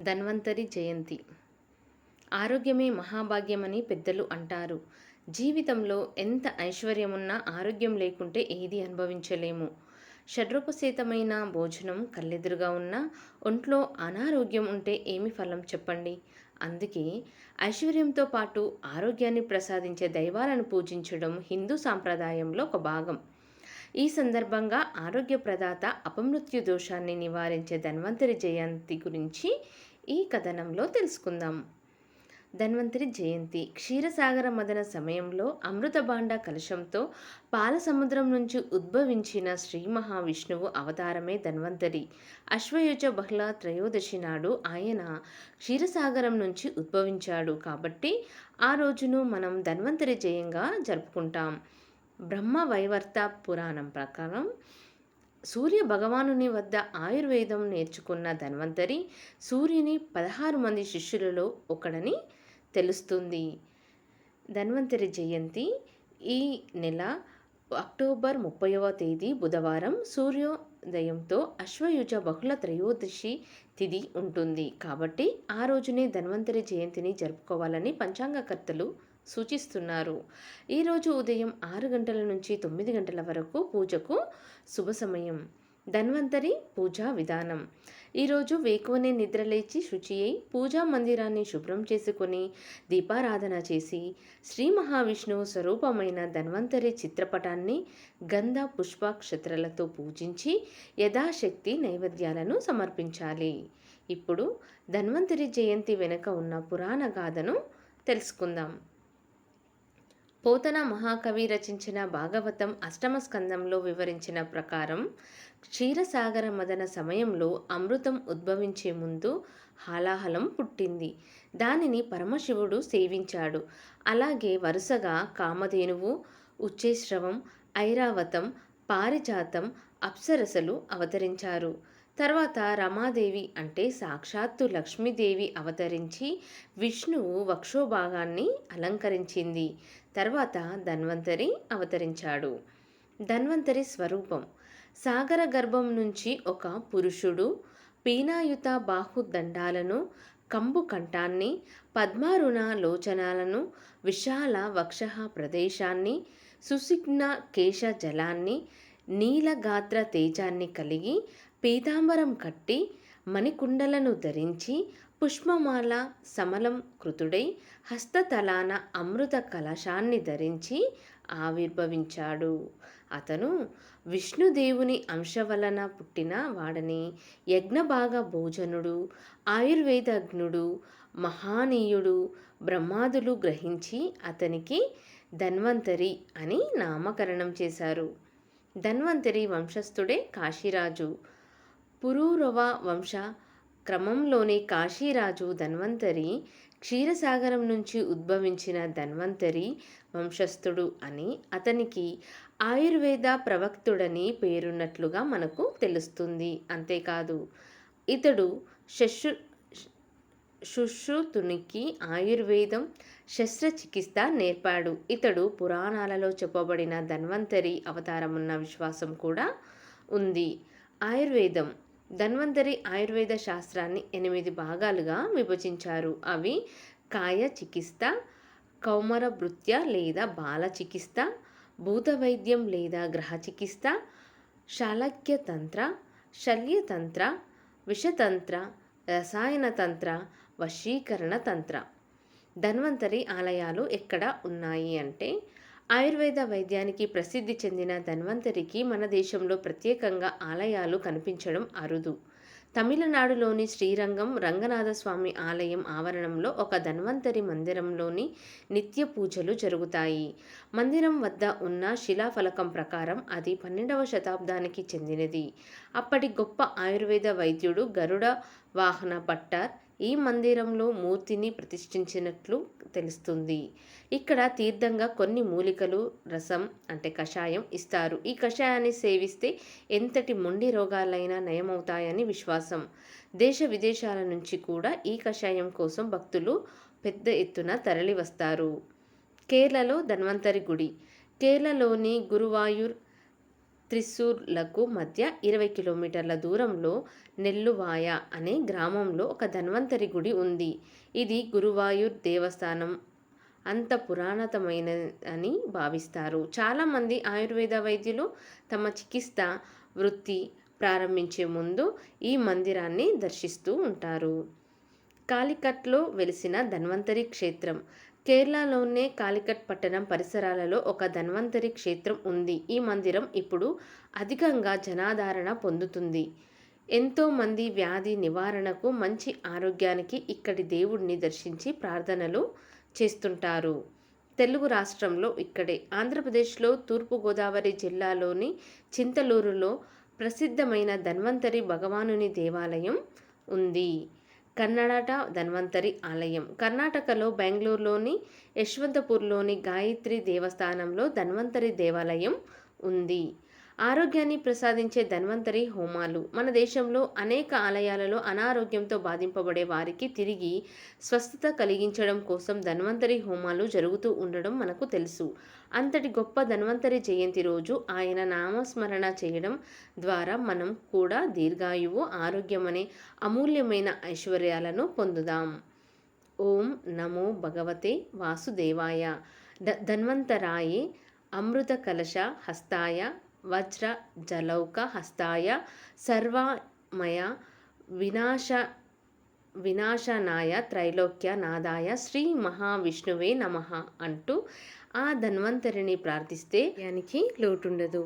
ధన్వంతరి జయంతి. ఆరోగ్యమే మహాభాగ్యమని పెద్దలు అంటారు. జీవితంలో ఎంత ఐశ్వర్యమున్నా ఆరోగ్యం లేకుంటే ఏది అనుభవించలేము. షడ్రూపసేతమైన భోజనం కళ్ళెదురుగా ఉన్నా ఒంట్లో అనారోగ్యం ఉంటే ఏమి ఫలం చెప్పండి. అందుకే ఐశ్వర్యంతో పాటు ఆరోగ్యాన్ని ప్రసాదించే దైవాలను పూజించడం హిందూ సాంప్రదాయంలో ఒక భాగం. ఈ సందర్భంగా ఆరోగ్య ప్రదాత అపమృత్యు దోషాన్ని నివారించే ధన్వంతరి జయంతి గురించి ఈ కథనంలో తెలుసుకుందాం. ధన్వంతరి జయంతి క్షీరసాగర మదన సమయంలో అమృతభాండ కలశంతో పాల సముద్రం నుంచి ఉద్భవించిన శ్రీ మహావిష్ణువు అవతారమే ధన్వంతరి. అశ్వయుజ బహుళ త్రయోదశి నాడు ఆయన క్షీరసాగరం నుంచి ఉద్భవించాడు కాబట్టి ఆ రోజును మనం ధన్వంతరి జయంగా జరుపుకుంటాం. బ్రహ్మ వైవర్త పురాణం ప్రకారం సూర్య భగవానుని వద్ద ఆయుర్వేదం నేర్చుకున్న ధన్వంతరి సూర్యుని 16 మంది శిష్యులలో ఒకడని తెలుస్తుంది. ధన్వంతరి జయంతి ఈ నెల అక్టోబర్ 30వ తేదీ బుధవారం సూర్యోదయంతో అశ్వయుజ బహుళ త్రయోదశి తిథి ఉంటుంది. కాబట్టి ఆ రోజునే ధన్వంతరి జయంతిని జరుపుకోవాలని పంచాంగకర్తలు సూచిస్తున్నారు. ఈరోజు ఉదయం 6 గంటల నుంచి 9 గంటల వరకు పూజకు శుభ సమయం. ధన్వంతరి పూజా విధానం. ఈరోజు వేకువనే నిద్రలేచి శుచి అయి పూజా మందిరాన్ని శుభ్రం చేసుకొని దీపారాధన చేసి శ్రీ మహావిష్ణువు స్వరూపమైన ధన్వంతరి చిత్రపటాన్ని గంధ పుష్పాక్షత్రలతో పూజించి యథాశక్తి నైవేద్యాలను సమర్పించాలి. ఇప్పుడు ధన్వంతరి జయంతి వెనుక ఉన్న పురాణ గాథను తెలుసుకుందాం. పోతన మహాకవి రచించిన భాగవతం అష్టమ స్కందంలో వివరించిన ప్రకారం క్షీరసాగర మదన సమయంలో అమృతం ఉద్భవించే ముందు హాలాహలం పుట్టింది. దానిని పరమశివుడు సేవించాడు. అలాగే వరుసగా కామధేనువు, ఉచ్చేశ్రవం, ఐరావతం, పారిజాతం, అప్సరసలు అవతరించారు. తర్వాత రమాదేవి అంటే సాక్షాత్తు లక్ష్మీదేవి అవతరించి విష్ణువు వక్షోభాగాన్ని అలంకరించింది. తర్వాత ధన్వంతరి అవతరించాడు. ధన్వంతరి స్వరూపం. సాగర గర్భం నుంచి ఒక పురుషుడు పీనాయుత బాహుదండాలను, కంబు కంఠాన్ని, పద్మారుణ లోచనాలను, విశాల వక్ష ప్రదేశాన్ని, సుసిగ్న కేశ జలాన్ని, నీలగాత్ర తేజాన్ని కలిగి పీతాంబరం కట్టి మణికుండలను ధరించి పుష్పమాల సమలం కృతుడై హస్తతలాన అమృత కలశాన్ని ధరించి ఆవిర్భవించాడు. అతను విష్ణుదేవుని అంశ వలన పుట్టిన వాడని యజ్ఞభాగ భోజనుడు, ఆయుర్వేదజ్ఞుడు, మహానీయుడు బ్రహ్మాదులు గ్రహించి అతనికి ధన్వంతరి అని నామకరణం చేశారు. ధన్వంతరి వంశస్థుడే కాశీరాజు. పురూరవ వంశ క్రమంలోని కాశీరాజు ధన్వంతరి క్షీరసాగరం నుంచి ఉద్భవించిన ధన్వంతరి వంశస్థుడు అని, అతనికి ఆయుర్వేద ప్రవక్తుడని పేరున్నట్లుగా మనకు తెలుస్తుంది. అంతేకాదు ఇతడు సుశ్రుతునికి ఆయుర్వేదం శస్త్రచికిత్స నేర్పాడు. ఇతడు పురాణాలలో చెప్పబడిన ధన్వంతరి అవతారమున్న విశ్వాసం కూడా ఉంది. ఆయుర్వేదం. ధన్వంతరి ఆయుర్వేద శాస్త్రాన్ని 8 భాగాలుగా విభజించారు. అవి కాయ చికిత్స, కౌమర భృత్య లేదా బాల చికిత్స, భూతవైద్యం లేదా గ్రహ చికిత్స, శాలక్యతంత్ర, శల్యతంత్ర, విషతంత్ర, రసాయన తంత్ర, వశీకరణ తంత్ర. ధన్వంతరి ఆలయాలు ఎక్కడ ఉన్నాయి అంటే, ఆయుర్వేద వైద్యానికి ప్రసిద్ధి చెందిన ధన్వంతరికి మన దేశంలో ప్రత్యేకంగా ఆలయాలు కనిపించడం అరుదు. తమిళనాడులోని శ్రీరంగం రంగనాథస్వామి ఆలయం ఆవరణంలో ఒక ధన్వంతరి మందిరంలోని నిత్య పూజలు జరుగుతాయి. మందిరం వద్ద ఉన్న శిలాఫలకం ప్రకారం అది 12వ శతాబ్దానికి చెందినది. అప్పటి గొప్ప ఆయుర్వేద వైద్యుడు గరుడ వాహన భట్టర్ ఈ మందిరంలో మూర్తిని ప్రతిష్ఠించినట్లు తెలుస్తుంది. ఇక్కడ తీర్థంగా కొన్ని మూలికలు రసం అంటే కషాయం ఇస్తారు. ఈ కషాయాన్ని సేవిస్తే ఎంతటి మొండి రోగాలైనా నయమవుతాయని విశ్వాసం. దేశ విదేశాల నుంచి కూడా ఈ కషాయం కోసం భక్తులు పెద్ద ఎత్తున తరలి వస్తారు. కేరళలో ధన్వంతరి గుడి. కేరళలోని గురువాయూర్ త్రిశూర్లకు మధ్య 20 కిలోమీటర్ల దూరంలో నెల్లువాయ అనే గ్రామంలో ఒక ధన్వంతరి గుడి ఉంది. ఇది గురువాయూర్ దేవస్థానం అంత పురాతనమైనదని భావిస్తారు. చాలామంది ఆయుర్వేద వైద్యులు తమ చికిత్స వృత్తి ప్రారంభించే ముందు ఈ మందిరాన్ని దర్శిస్తూ ఉంటారు. కాలికట్లో వెలిసిన ధన్వంతరి క్షేత్రం. కేరళలోనే కాలికట్ పట్టణం పరిసరాలలో ఒక ధన్వంతరి క్షేత్రం ఉంది. ఈ మందిరం ఇప్పుడు అధికంగా జనాదరణ పొందుతుంది. ఎంతోమంది వ్యాధి నివారణకు, మంచి ఆరోగ్యానికి ఇక్కడి దేవుడిని దర్శించి ప్రార్థనలు చేస్తుంటారు. తెలుగు రాష్ట్రంలో ఇక్కడే. ఆంధ్రప్రదేశ్లో తూర్పుగోదావరి జిల్లాలోని చింతలూరులో ప్రసిద్ధమైన ధన్వంతరి భగవానుని దేవాలయం ఉంది. కన్నడ ధన్వంతరి ఆలయం. కర్ణాటకలో బెంగళూరులోని యశ్వంతపూర్లోని గాయత్రి దేవస్థానంలో ధన్వంతరి దేవాలయం ఉంది. ఆరోగ్యాన్ని ప్రసాదించే ధన్వంతరి హోమాలు. మన దేశంలో అనేక ఆలయాలలో అనారోగ్యంతో బాధింపబడే వారికి తిరిగి స్వస్థత కలిగించడం కోసం ధన్వంతరి హోమాలు జరుగుతూ ఉండడం మనకు తెలుసు. అంతటి గొప్ప ధన్వంతరి జయంతి రోజు ఆయన నామస్మరణ చేయడం ద్వారా మనం కూడా దీర్ఘాయువు, ఆరోగ్యం అనే అమూల్యమైన ఐశ్వర్యాలను పొందుదాం. ఓం నమో భగవతే వాసుదేవాయ. ధన్వంతరాయే అమృత కలశ హస్తాయ వజ్ర జలౌక హస్తాయ సర్వమయ వినాశనాయ త్రైలోక్య నాదాయ శ్రీ మహావిష్ణువే నమః అంటూ ఆ ధన్వంతరిని ప్రార్థిస్తే దానికి లోటుండదు.